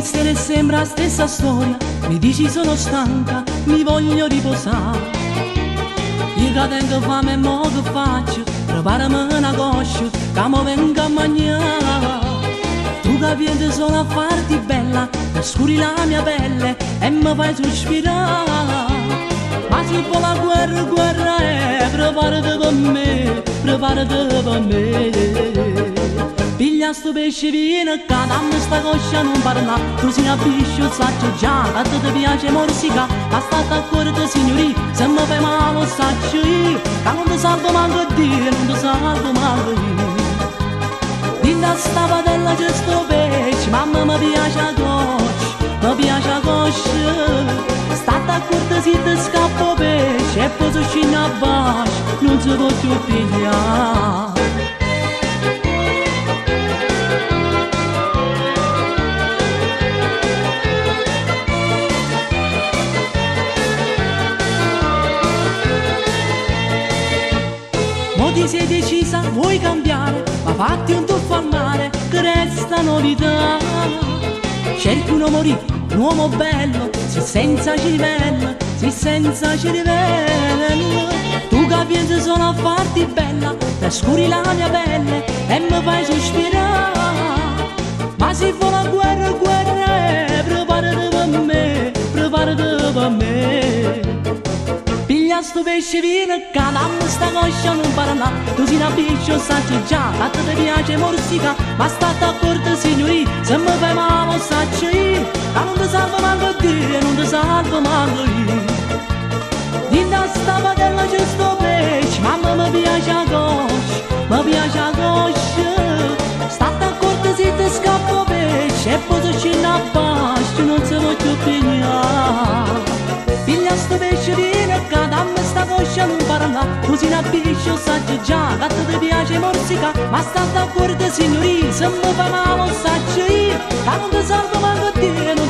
sera sembra la stessa storia, mi dici sono stanca, mi voglio riposare. Io che tengo fame e mo che faccio, preparami una coscia, che mo vengo a mangiare. Tu che vieni solo a farti bella, scuri la mia pelle e mi fai sospirare. Ma se vuoi la guerra, guerra è, preparati per me, preparati per me. Piglia sto pesce viene qua, dammi sta coscia non parla. Tu sei una pesce, saggio già, a te ti piace morsica. Ma state accorto signori, se mi fai male lo saggio io, che non ti salvo manco Dio, non ti salvo manco io. Dinna a sta padella c'è sto pesce, mamma mi piace la coscia, mi piace la coscia. State accorto se ti scappo pesce e poi si scende a bacio, non si può più pigliare. Ti sei decisa, vuoi cambiare, ma fatti un tuffo al mare, che resta novità. Cerchi un uomo bello, se senza cervello, se senza cervello. Tu che vieni solo a farti bella, trascuri la mia pelle e mi fai sospirare. Ma se vuoi la guerra, guerra è, preparati per me, preparati per me. Piglia sto pesce viene qua, dammi sta coscia non parla. Tu sei una pesce, saggio già, a te ti piace morsica. Ma state accorto signori, se mi fai male lo saggio io, che non ti salvo manco Dio, non ti salvo manco io. Dinna a sta padella c'è sto pesce, mamma mi piace la coscia, mi piace la coscia. State accorto se ti scappo pesce e poi si scende a bacio, non si può più pigliare. Piglia sto pesce viene qua, dammi sta coscia non parla. Tu sei una pesce, saggio già, che a te ti piace morsica. Ma state accorto signori, se mi fa male lo saggio io, che non ti salvo manco Dio.